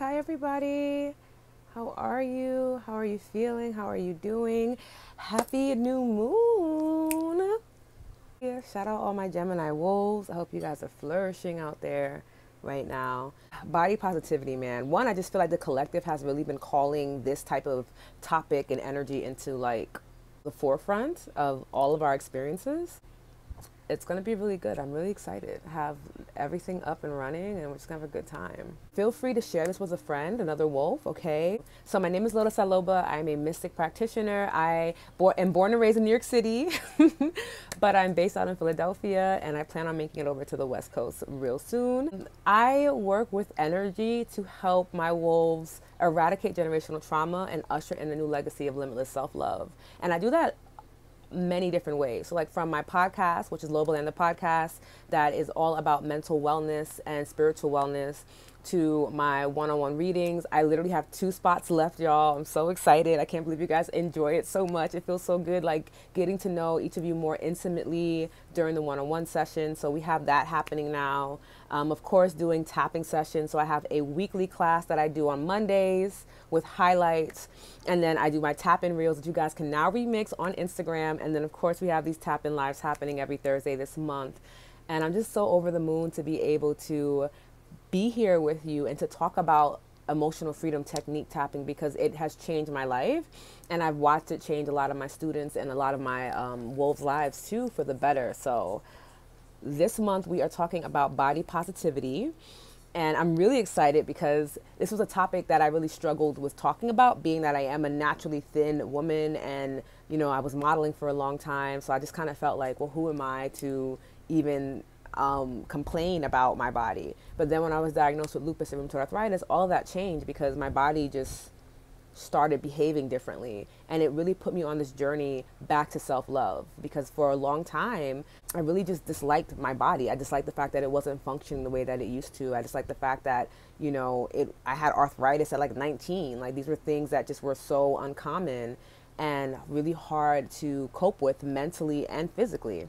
Hi everybody. How are you? How are you feeling? How are you doing? Happy new moon. Yeah, shout out all my Gemini wolves. I hope you guys are flourishing out there right now. Body positivity, man. One, I just feel like the collective has really been calling this type of topic and energy into like the forefront of all of our experiences. It's going to be really good. I'm really excited. Have everything up and running, and we're just going to have a good time. Feel free to share this with a friend, another wolf, okay? So my name is Lola Saloba. I'm a mystic practitioner. I am born and raised in New York City, but I'm based out in Philadelphia, and I plan on making it over to the West Coast real soon. I work with energy to help my wolves eradicate generational trauma and usher in a new legacy of limitless self-love. And I do that many different ways. So like from my podcast, which is Lobo and the podcast, that is all about mental wellness and spiritual wellness, to my one-on-one readings. I literally have 2 spots left, y'all. I'm so excited. I can't believe you guys enjoy it so much. It feels so good, like getting to know each of you more intimately during the one-on-one session. So we have that happening now. Of course, doing tapping sessions. So I have a weekly class that I do on Mondays with highlights. And then I do my tap-in reels that you guys can now remix on Instagram. And then, of course, we have these tap-in lives happening every Thursday this month. And I'm just so over the moon to be able to be here with you and to talk about emotional freedom technique tapping, because it has changed my life. And I've watched it change a lot of my students and a lot of my wolves' lives, too, for the better. So this month we are talking about body positivity. And I'm really excited because this was a topic that I really struggled with talking about, being that I am a naturally thin woman and, you know, I was modeling for a long time. So I just kind of felt like, well, who am I to even complain about my body? But then when I was diagnosed with lupus and rheumatoid arthritis, all of that changed because my body just started behaving differently, and it really put me on this journey back to self-love, because for a long time I really just disliked my body. I disliked the fact that it wasn't functioning the way that it used to. I disliked the fact that, you know, I had arthritis at like 19. Like, these were things that just were so uncommon and really hard to cope with mentally and physically.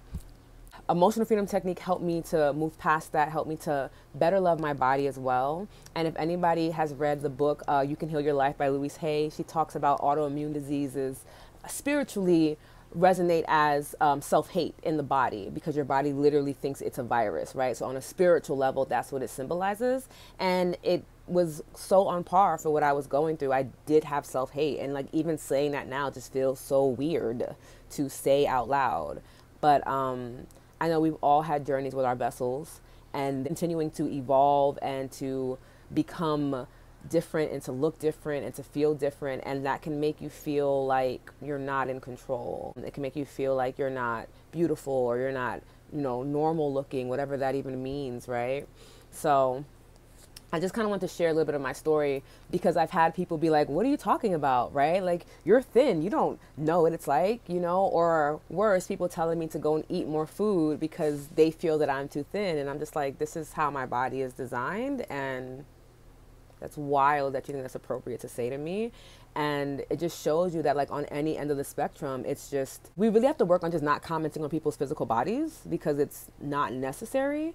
Emotional freedom technique helped me to move past that, helped me to better love my body as well. And if anybody has read the book You Can Heal Your Life by Louise Hay, she talks about autoimmune diseases spiritually resonate as self-hate in the body, because your body literally thinks it's a virus, right? So on a spiritual level, that's what it symbolizes. And it was so on par for what I was going through. I did have self-hate, and like even saying that now just feels so weird to say out loud. But I know we've all had journeys with our vessels, and continuing to evolve and to become different and to look different and to feel different. And that can make you feel like you're not in control. It can make you feel like you're not beautiful, or you're not, you know, normal looking, whatever that even means, right? So I just kind of want to share a little bit of my story, because I've had people be like, what are you talking about, right? Like, you're thin, you don't know what it's like, you know? Or worse, people telling me to go and eat more food because they feel that I'm too thin. And I'm just like, this is how my body is designed, and that's wild that you think that's appropriate to say to me. And it just shows you that, like, on any end of the spectrum, it's just, we really have to work on just not commenting on people's physical bodies, because it's not necessary.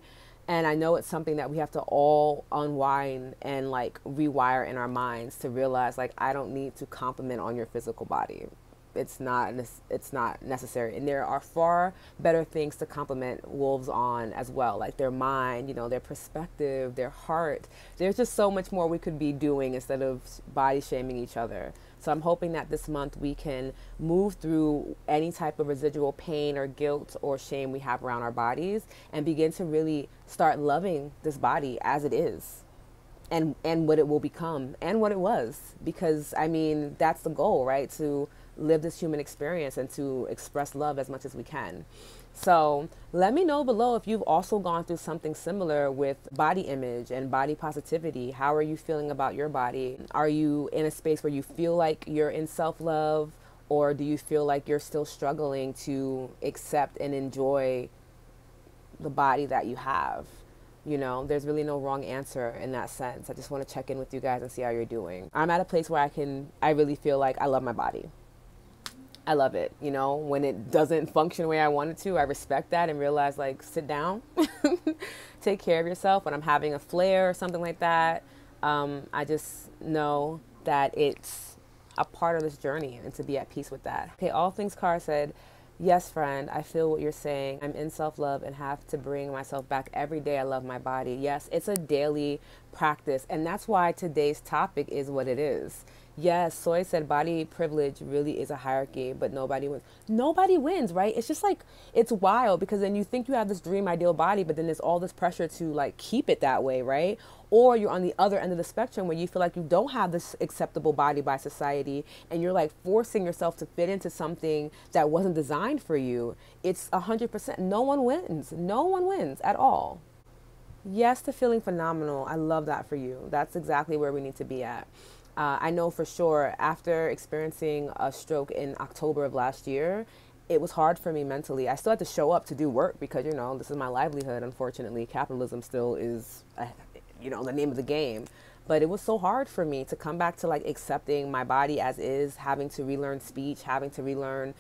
And I know it's something that we have to all unwind and like rewire in our minds to realize, like, I don't need to compliment on your physical body. It's not necessary. And there are far better things to compliment wolves on as well, like their mind, you know, their perspective, their heart. There's just so much more we could be doing instead of body shaming each other. So I'm hoping that this month we can move through any type of residual pain or guilt or shame we have around our bodies, and begin to really start loving this body as it is, and what it will become and what it was. Because, I mean, that's the goal, right? To live this human experience and to express love as much as we can. So let me know below if you've also gone through something similar with body image and body positivity. How are you feeling about your body? Are you in a space where you feel like you're in self-love, or do you feel like you're still struggling to accept and enjoy the body that you have? You know, there's really no wrong answer in that sense. I just want to check in with you guys and see how you're doing. I'm at a place where I really feel like I love my body. I love it. You know, when it doesn't function the way I want it to, I respect that and realize, like, sit down, take care of yourself. When I'm having a flare or something like that, I just know that it's a part of this journey and to be at peace with that. Okay, all things Car said, yes, friend, I feel what you're saying. I'm in self-love and have to bring myself back every day. I love my body. Yes, it's a daily practice. And that's why today's topic is what it is. Yes, Soy said body privilege really is a hierarchy, but nobody wins. Nobody wins, right? It's just like, it's wild because then you think you have this dream ideal body, but then there's all this pressure to like keep it that way, right? Or you're on the other end of the spectrum where you feel like you don't have this acceptable body by society and you're like forcing yourself to fit into something that wasn't designed for you. It's 100%. No one wins. No one wins at all. Yes to feeling phenomenal. I love that for you. That's exactly where we need to be at. I know for sure after experiencing a stroke in October of last year, it was hard for me mentally. I still had to show up to do work because, you know, this is my livelihood. Unfortunately, capitalism still is, you know, the name of the game. But it was so hard for me to come back to like accepting my body as is, having to relearn speech, having to relearn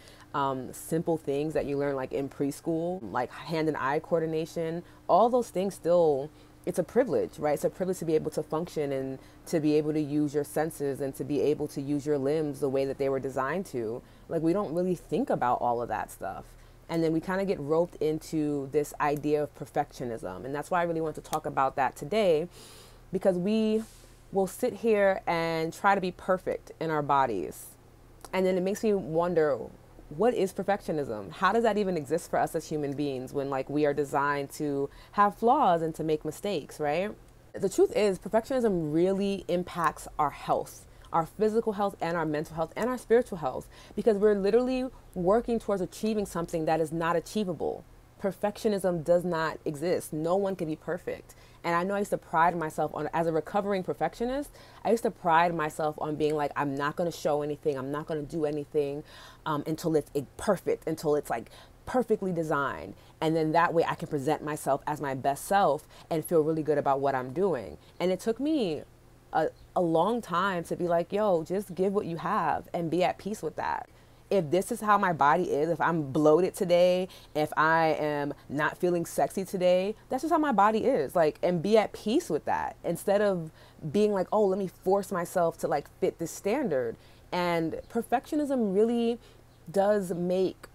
simple things that you learn like in preschool, like hand and eye coordination. All those things still, it's a privilege, right? It's a privilege to be able to function and to be able to use your senses and to be able to use your limbs the way that they were designed to. Like, we don't really think about all of that stuff. And then we kind of get roped into this idea of perfectionism. And that's why I really want to talk about that today, because we will sit here and try to be perfect in our bodies. And then it makes me wonder, what is perfectionism? How does that even exist for us as human beings when like we are designed to have flaws and to make mistakes, right? The truth is perfectionism really impacts our health, our physical health and our mental health and our spiritual health, because we're literally working towards achieving something that is not achievable. Perfectionism does not exist. No one can be perfect. And I know I used to pride myself on, as a recovering perfectionist, I used to pride myself on being like, I'm not going to show anything. I'm not going to do anything until it's perfect, until it's like perfectly designed. And then that way I can present myself as my best self and feel really good about what I'm doing. And it took me a long time to be like, yo, just give what you have and be at peace with that. If this is how my body is, if I'm bloated today, if I am not feeling sexy today, that's just how my body is. Like, and be at peace with that instead of being like, oh, let me force myself to like fit this standard. And perfectionism really does make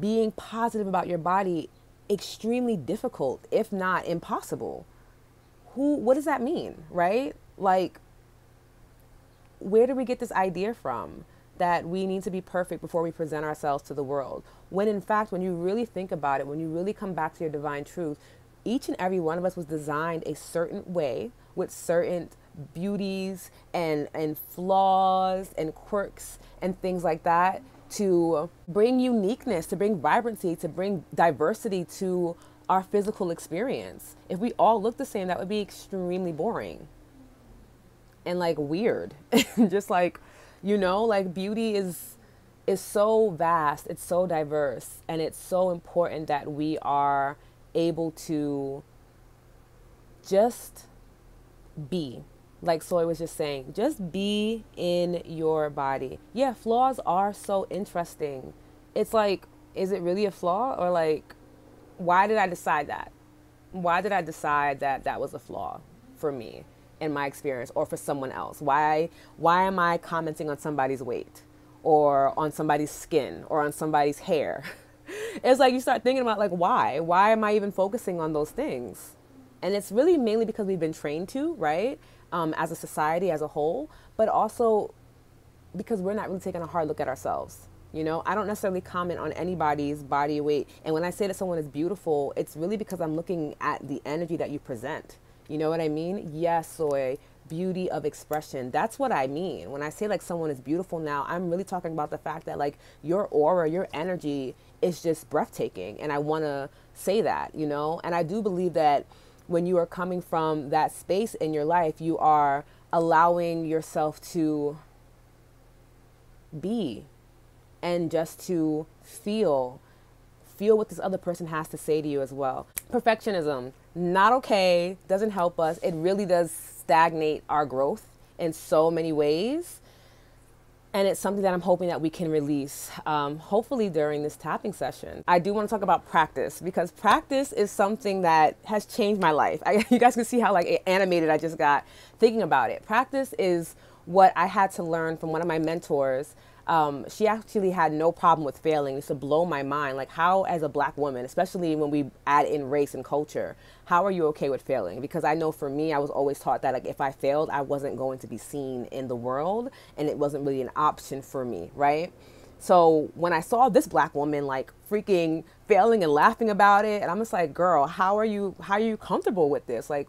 being positive about your body extremely difficult, if not impossible. What does that mean, right? Like, where do we get this idea from? That we need to be perfect before we present ourselves to the world. When in fact, when you really think about it, when you really come back to your divine truth, each and every one of us was designed a certain way with certain beauties and flaws and quirks and things like that to bring uniqueness, to bring vibrancy, to bring diversity to our physical experience. If we all look the same, that would be extremely boring and like weird. Just like, you know, like beauty is so vast, it's so diverse, and it's so important that we are able to just be. Like Soy was just saying, just be in your body. Yeah, flaws are so interesting. It's like, is it really a flaw? Or like, why did I decide that? Why did I decide that that was a flaw for me? In my experience, or for someone else? Why am I commenting on somebody's weight or on somebody's skin or on somebody's hair? It's like you start thinking about like, why am I even focusing on those things? And it's really mainly because we've been trained to, right? As a society as a whole, but also because we're not really taking a hard look at ourselves. You know, I don't necessarily comment on anybody's body weight. And when I say that someone is beautiful, it's really because I'm looking at the energy that you present. You know what I mean? Yes, Soy, beauty of expression. That's what I mean. When I say like someone is beautiful now, I'm really talking about the fact that like your aura, your energy is just breathtaking. And I want to say that, you know, and I do believe that when you are coming from that space in your life, you are allowing yourself to be and just to feel what this other person has to say to you as well. Perfectionism, not okay, doesn't help us. It really does stagnate our growth in so many ways. And it's something that I'm hoping that we can release, hopefully during this tapping session. I do want to talk about practice, because practice is something that has changed my life. You guys can see how like animated I just got thinking about it. Practice is what I had to learn from one of my mentors. She actually had no problem with failing. It used to blow my mind. Like, how, as a Black woman, especially when we add in race and culture, how are you okay with failing? Because I know for me, I was always taught that like if I failed, I wasn't going to be seen in the world, and it wasn't really an option for me, right? So when I saw this Black woman like freaking failing and laughing about it, and I'm just like, girl, how are you comfortable with this? Like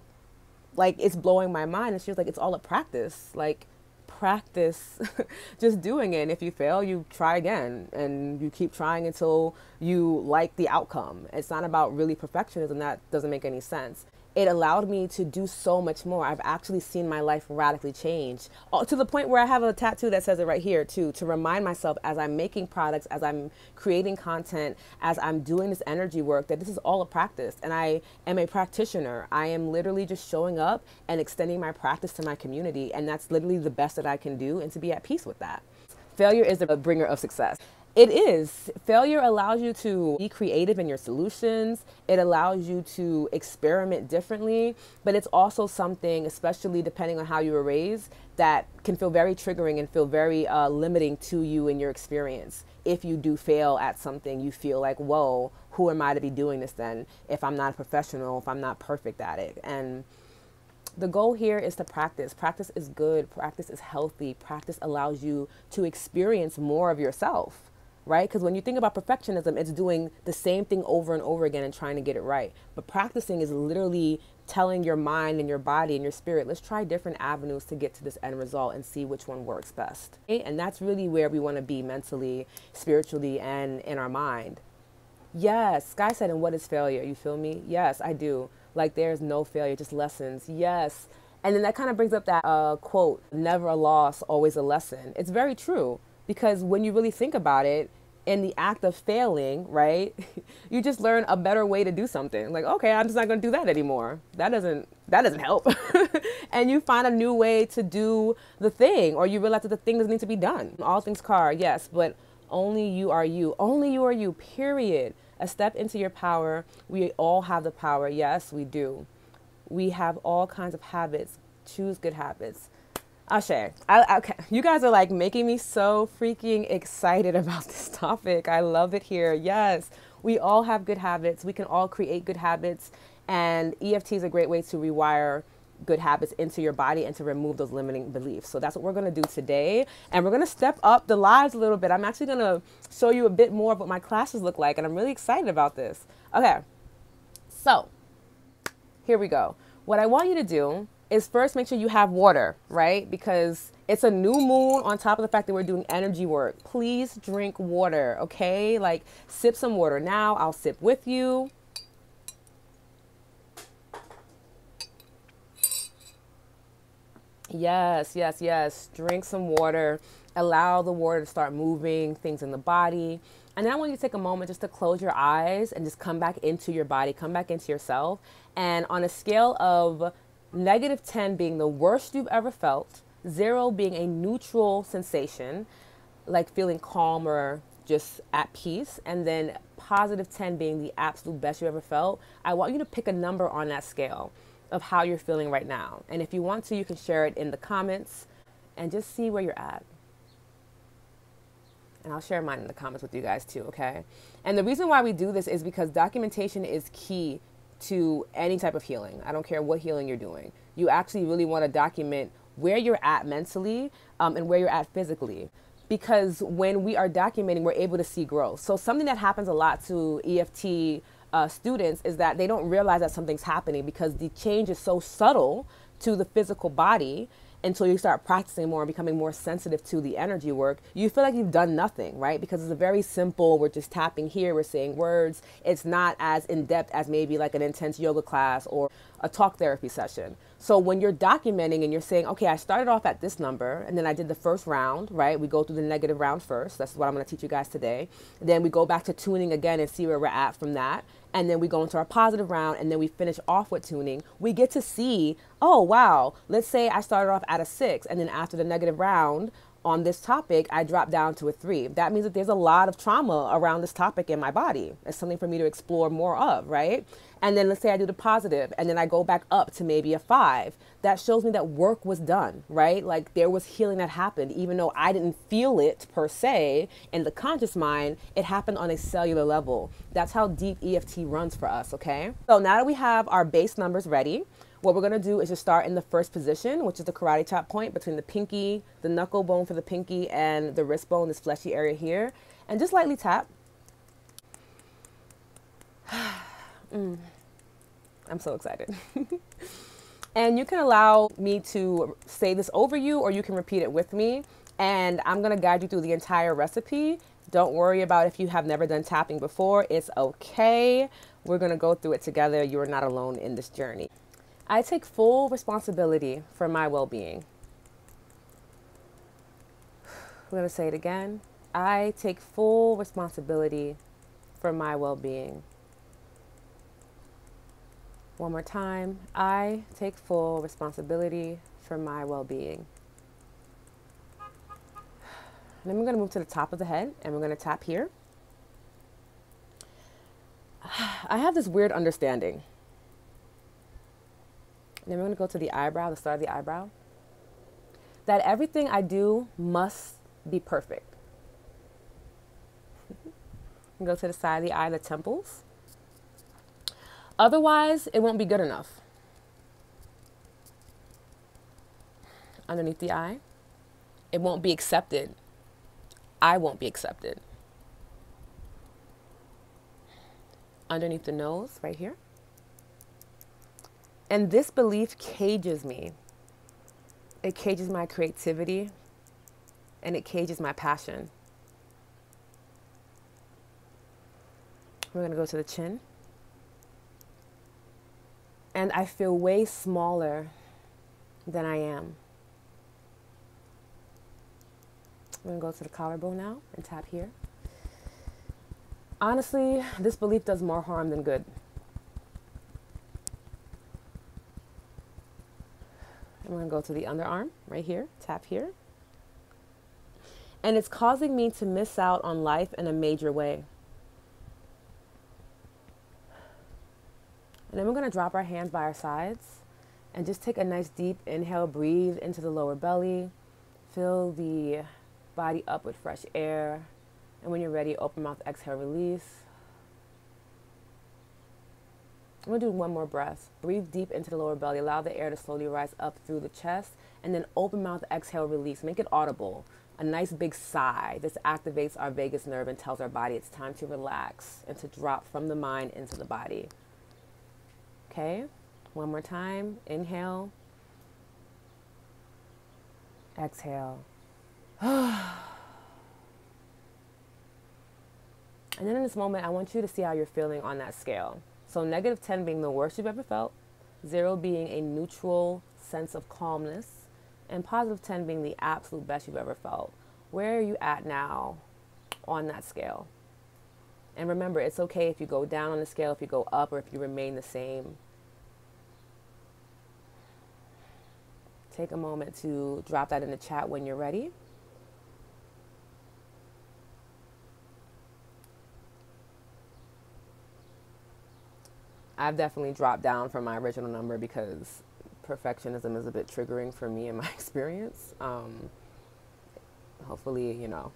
it's blowing my mind. And she was like, it's all a practice. Like, practice just doing it. And if you fail, you try again, and you keep trying until you like the outcome. It's not about really perfectionism. That doesn't make any sense. It allowed me to do so much more. I've actually seen my life radically change, to the point where I have a tattoo that says it right here too, to remind myself as I'm making products, as I'm creating content, as I'm doing this energy work, that this is all a practice. And I am a practitioner. I am literally just showing up and extending my practice to my community. And that's literally the best that I can do, and to be at peace with that. Failure is the bringer of success. It is. Failure allows you to be creative in your solutions. It allows you to experiment differently, but it's also something, especially depending on how you were raised, that can feel very triggering and feel very limiting to you in your experience. If you do fail at something, you feel like, whoa, who am I to be doing this then if I'm not a professional, if I'm not perfect at it? And the goal here is to practice. Practice is good. Practice is healthy. Practice allows you to experience more of yourself. Right? Because when you think about perfectionism, it's doing the same thing over and over again and trying to get it right. But practicing is literally telling your mind and your body and your spirit, let's try different avenues to get to this end result and see which one works best. Okay? And that's really where we want to be mentally, spiritually, and in our mind. Yes, Sky said, and what is failure? You feel me? Yes, I do. Like, there's no failure, just lessons. Yes. And then that kind of brings up that quote, never a loss, always a lesson. It's very true. Because when you really think about it, in the act of failing, right, you just learn a better way to do something. Like, okay, I'm just not going to do that anymore. That doesn't help. And you find a new way to do the thing, or you realize that the thing doesn't need to be done. All things car, yes, but only you are you. Only you are you, period. A step into your power. We all have the power. Yes, we do. We have all kinds of habits. Choose good habits. Ashe, okay. You guys are like making me so freaking excited about this topic. I love it here. Yes, we all have good habits. We can all create good habits. And EFT is a great way to rewire good habits into your body and to remove those limiting beliefs. So that's what we're going to do today. And we're going to step up the lives a little bit. I'm actually going to show you a bit more of what my classes look like. And I'm really excited about this. Okay, so here we go. What I want you to do is first make sure you have water, right? Because it's a new moon on top of the fact that we're doing energy work. Please drink water, okay? Like, sip some water now. I'll sip with you. Yes, yes, yes. Drink some water. Allow the water to start moving things in the body. And then I want you to take a moment just to close your eyes and just come back into your body, come back into yourself. And on a scale of -10 being the worst you've ever felt, 0 being a neutral sensation, like feeling calm or just at peace, and then +10 being the absolute best you ever felt, I want you to pick a number on that scale of how you're feeling right now. And if you want to, you can share it in the comments and just see where you're at. And I'll share mine in the comments with you guys too, okay? And the reason why we do this is because documentation is key to any type of healing. I don't care what healing you're doing. You actually really want to document where you're at mentally and where you're at physically. Because when we are documenting, we're able to see growth. So something that happens a lot to EFT students is that they don't realize that something's happening because the change is so subtle to the physical body. Until you start practicing more and becoming more sensitive to the energy work, you feel like you've done nothing, right? Because it's a very simple, we're just tapping here, we're saying words. It's not as in-depth as maybe like an intense yoga class or a talk therapy session. So when you're documenting and you're saying, okay, I started off at this number and then I did the first round, right? We go through the negative round first. That's what I'm going to teach you guys today. Then we go back to tuning again and see where we're at from that. And then we go into our positive round and then we finish off with tuning. We get to see, oh, wow, let's say I started off at a 6 and then after the negative round on this topic, I drop down to a 3. That means that there's a lot of trauma around this topic in my body. It's something for me to explore more of, right? And then let's say I do the positive and then I go back up to maybe a 5. That shows me that work was done, right? Like there was healing that happened, even though I didn't feel it per se in the conscious mind, it happened on a cellular level. That's how deep EFT runs for us, okay? So now that we have our base numbers ready, what we're gonna do is just start in the first position, which is the karate chop point between the pinky, the knuckle bone for the pinky, and the wrist bone, this fleshy area here. And just lightly tap. I'm so excited. And you can allow me to say this over you, or you can repeat it with me. And I'm gonna guide you through the entire recipe. Don't worry about if you have never done tapping before, it's okay. We're gonna go through it together. You are not alone in this journey. I take full responsibility for my well-being. We're gonna say it again. I take full responsibility for my well-being. One more time. I take full responsibility for my well-being. And then we're gonna move to the top of the head and we're gonna tap here. I have this weird understanding. And then we're going to go to the eyebrow, the start of the eyebrow, that everything I do must be perfect. Go to the side of the eye, the temples. Otherwise, it won't be good enough. Underneath the eye, it won't be accepted. I won't be accepted. Underneath the nose, right here. And this belief cages me. It cages my creativity and it cages my passion. We're going to go to the chin. And I feel way smaller than I am. We're going to go to the collarbone now and tap here. Honestly, this belief does more harm than good. I'm going to go to the underarm right here, tap here. And it's causing me to miss out on life in a major way. And then we're going to drop our hands by our sides and just take a nice deep inhale, breathe into the lower belly. Fill the body up with fresh air. And when you're ready, open mouth, exhale, release. I'm going to do one more breath. Breathe deep into the lower belly. Allow the air to slowly rise up through the chest. And then open mouth, exhale, release. Make it audible. A nice big sigh. This activates our vagus nerve and tells our body it's time to relax and to drop from the mind into the body. Okay? One more time. Inhale. Exhale. And then in this moment, I want you to see how you're feeling on that scale. So -10 being the worst you've ever felt, 0 being a neutral sense of calmness, and +10 being the absolute best you've ever felt. Where are you at now on that scale? And remember, it's okay if you go down on the scale, if you go up, or if you remain the same. Take a moment to drop that in the chat when you're ready. I've definitely dropped down from my original number because perfectionism is a bit triggering for me in my experience. Hopefully, you know,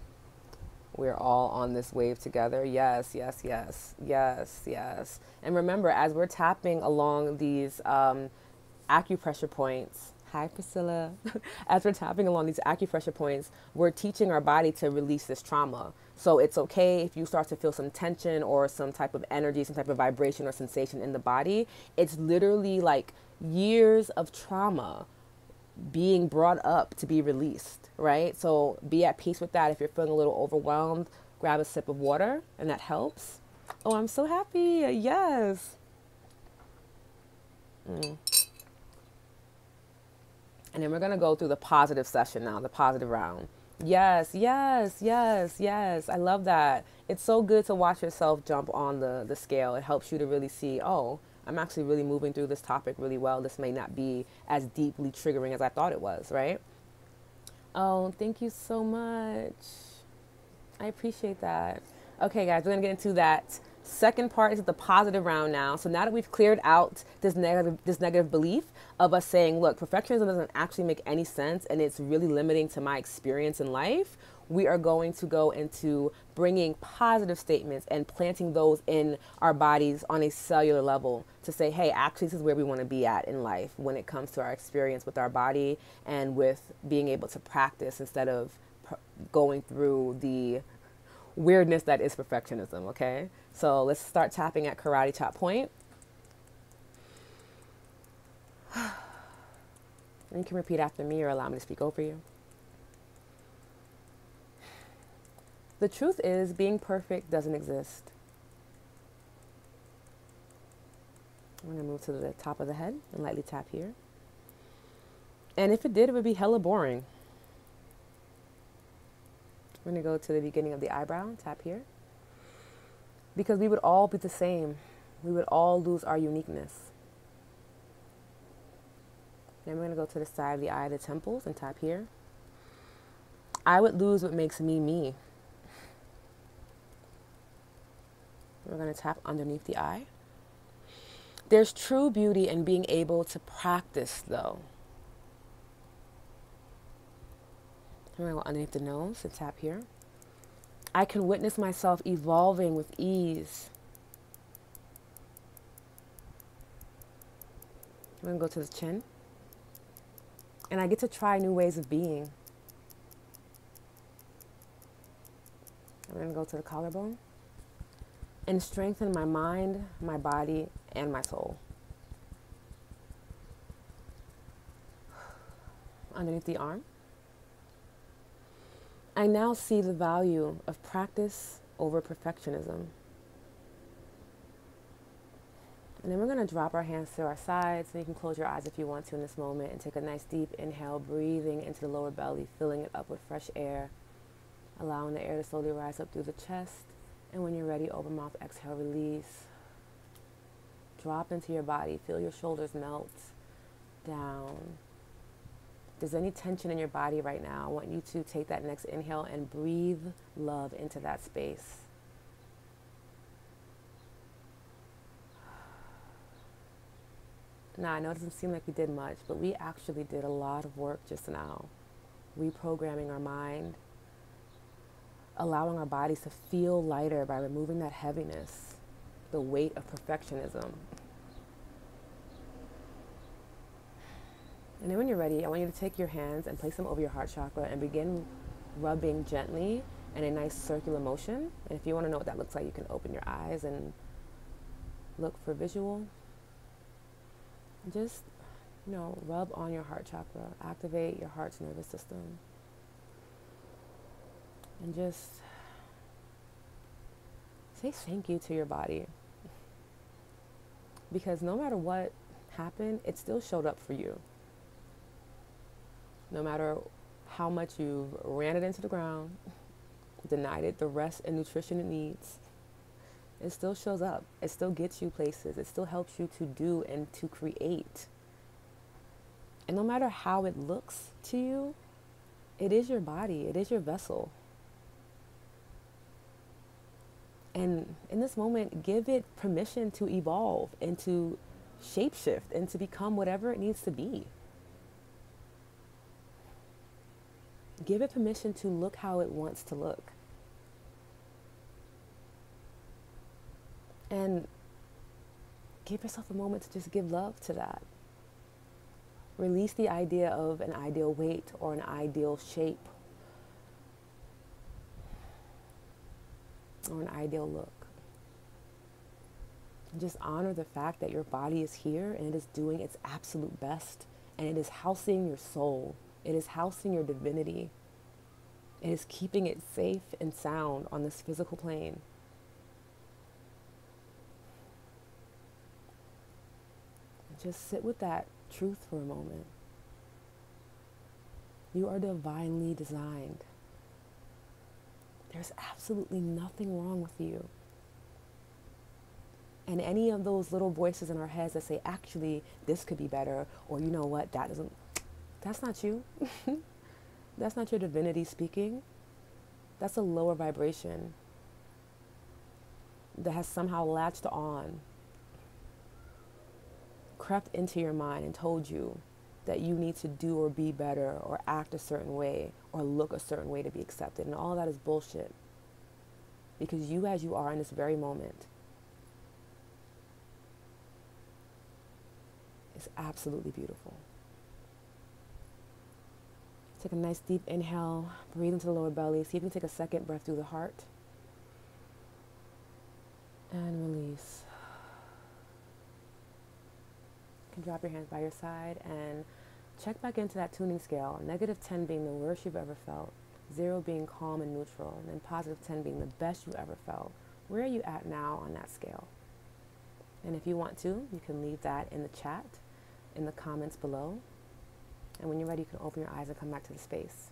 we're all on this wave together. Yes, yes, yes, yes, yes. And remember, as we're tapping along these acupressure points, hi Priscilla, as we're tapping along these acupressure points, we're teaching our body to release this trauma. So it's okay if you start to feel some tension or some type of energy, some type of vibration or sensation in the body. It's literally like years of trauma being brought up to be released, right? So be at peace with that. If you're feeling a little overwhelmed, grab a sip of water and that helps. Oh, I'm so happy. Yes. And then we're going to go through the positive session now, the positive round. Yes, yes, yes, yes. I love that. It's so good to watch yourself jump on the scale. It helps you to really see, oh, I'm actually really moving through this topic really well. This may not be as deeply triggering as I thought it was, right? Oh, thank you so much. I appreciate that. Okay, guys, we're gonna get into that second part. Is the positive round now. So now that we've cleared out this negative belief of us saying, look, perfectionism doesn't actually make any sense, and it's really limiting to my experience in life. We are going to go into bringing positive statements and planting those in our bodies on a cellular level to say, hey, actually, this is where we want to be at in life when it comes to our experience with our body and with being able to practice instead of going through the weirdness that is perfectionism, okay? So let's start tapping at karate chop point. And you can repeat after me or allow me to speak over you. The truth is, being perfect doesn't exist. I'm going to move to the top of the head and lightly tap here. And if it did, it would be hella boring. We're going to go to the beginning of the eyebrow, tap here. Because we would all be the same. We would all lose our uniqueness. Then we're going to go to the side of the eye, the temples, and tap here. I would lose what makes me me. We're going to tap underneath the eye. There's true beauty in being able to practice, though. I'm going to go underneath the nose and tap here. I can witness myself evolving with ease. I'm going to go to the chin. And I get to try new ways of being. I'm going to go to the collarbone. And strengthen my mind, my body, and my soul. Underneath the arm. I now see the value of practice over perfectionism. And then we're going to drop our hands to our sides. And you can close your eyes if you want to in this moment and take a nice deep inhale, breathing into the lower belly, filling it up with fresh air, allowing the air to slowly rise up through the chest. And when you're ready, open mouth, exhale, release. Drop into your body. Feel your shoulders melt down. If there's any tension in your body right now, I want you to take that next inhale and breathe love into that space. Now, I know it doesn't seem like we did much, but we actually did a lot of work just now. Reprogramming our mind, allowing our bodies to feel lighter by removing that heaviness, the weight of perfectionism. And then when you're ready, I want you to take your hands and place them over your heart chakra and begin rubbing gently in a nice circular motion. And if you want to know what that looks like, you can open your eyes and look for visual. Just, rub on your heart chakra, activate your heart's nervous system. And just say thank you to your body. Because no matter what happened, it still showed up for you. No matter how much you've ran it into the ground, denied it the rest and nutrition it needs, it still shows up. It still gets you places. It still helps you to do and to create. And no matter how it looks to you, it is your body. It is your vessel. And in this moment, give it permission to evolve and to shapeshift and to become whatever it needs to be. Give it permission to look how it wants to look. And give yourself a moment to just give love to that. Release the idea of an ideal weight or an ideal shape or an ideal look. And just honor the fact that your body is here and it is doing its absolute best, and it is housing your soul. It is housing your divinity. It is keeping it safe and sound on this physical plane. Just sit with that truth for a moment. You are divinely designed. There's absolutely nothing wrong with you. And any of those little voices in our heads that say, actually, this could be better, or you know what, that's not you. That's not your divinity speaking. That's a lower vibration that has somehow latched on, crept into your mind and told you that you need to do or be better or act a certain way or look a certain way to be accepted. And all that is bullshit. Because you as you are in this very moment is absolutely beautiful. Take a nice deep inhale, breathe into the lower belly. See if you can take a second breath through the heart. And release. You can drop your hands by your side and check back into that tuning scale. -10 being the worst you've ever felt. 0 being calm and neutral. And then +10 being the best you ever felt. Where are you at now on that scale? And if you want to, you can leave that in the chat, in the comments below. And when you're ready, you can open your eyes and come back to the space.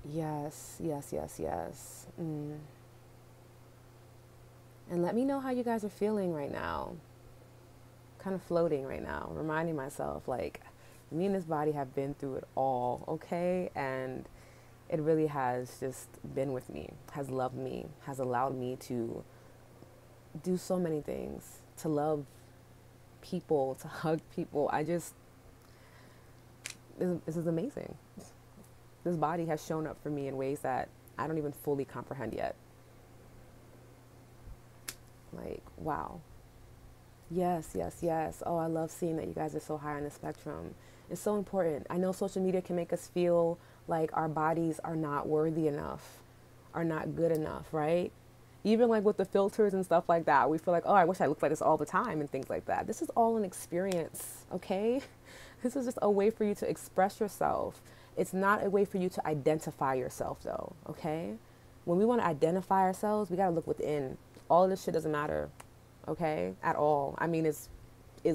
Yes, yes, yes, yes. And let me know how you guys are feeling right now. Kind of floating right now, reminding myself, like, me and this body have been through it all, okay? And it really has just been with me, has loved me, has allowed me to do so many things, to love people, to hug people. This is amazing. This body has shown up for me in ways that I don't even fully comprehend yet. Like, wow. Yes, yes, yes. Oh, I love seeing that you guys are so high on the spectrum. It's so important. I know social media can make us feel like our bodies are not worthy enough, are not good enough, right? Even like with the filters and stuff like that, we feel like, oh, I wish I looked like this all the time and things like that. This is all an experience, okay? This is just a way for you to express yourself. It's not a way for you to identify yourself though, okay? When we want to identify ourselves, we got to look within. All of this shit doesn't matter, okay, at all. I mean, it's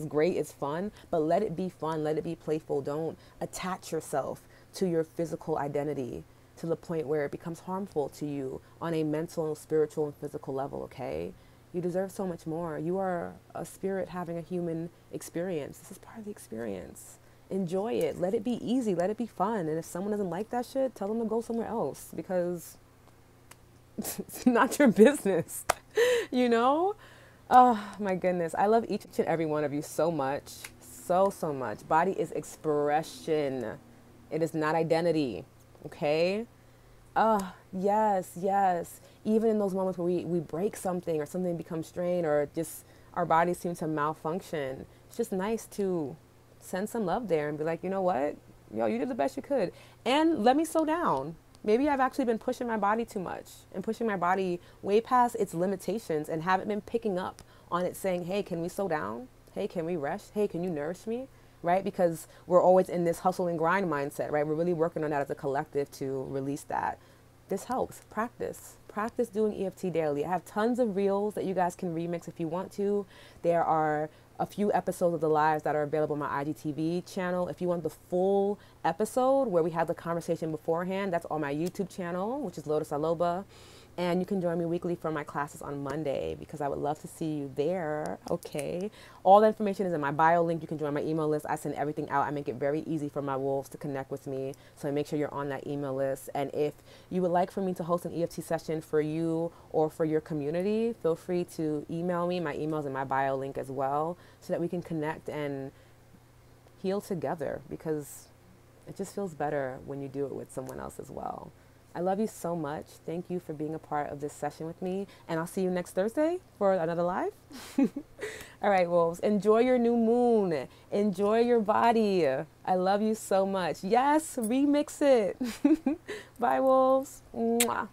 great, it's fun, but let it be fun, let it be playful. Don't attach yourself to your physical identity to the point where it becomes harmful to you on a mental, spiritual, and physical level, okay? You deserve so much more. You are a spirit having a human experience. This is part of the experience. Enjoy it. Let it be easy. Let it be fun. And if someone doesn't like that shit, tell them to go somewhere else because it's not your business, you know? Oh, my goodness. I love each and every one of you so much. So, so much. Body is expression. It is not identity. Okay? Yes, yes. Even in those moments where we break something or something becomes strained or just our bodies seem to malfunction, it's just nice to send some love there and be like, you know what? Yo, you did the best you could. And let me slow down. Maybe I've actually been pushing my body too much and pushing my body way past its limitations and haven't been picking up on it saying, hey, can we slow down? Hey, can we rest? Hey, can you nourish me? Right? Because we're always in this hustle and grind mindset, right? We're really working on that as a collective to release that. This helps. Practice. Practice doing EFT daily. I have tons of reels that you guys can remix if you want to. There are a few episodes of the lives that are available on my IGTV channel. If you want the full episode where we had the conversation beforehand, that's on my YouTube channel, which is Lotus Aloba. And you can join me weekly for my classes on Monday because I would love to see you there, okay? All the information is in my bio link. You can join my email list. I send everything out. I make it very easy for my wolves to connect with me. So make sure you're on that email list. And if you would like for me to host an EFT session for you or for your community, feel free to email me. My email's in my bio link as well so that we can connect and heal together because it just feels better when you do it with someone else as well. I love you so much. Thank you for being a part of this session with me. And I'll see you next Thursday for another live. All right, wolves. Enjoy your new moon. Enjoy your body. I love you so much. Yes, remix it. Bye, wolves. Mwah.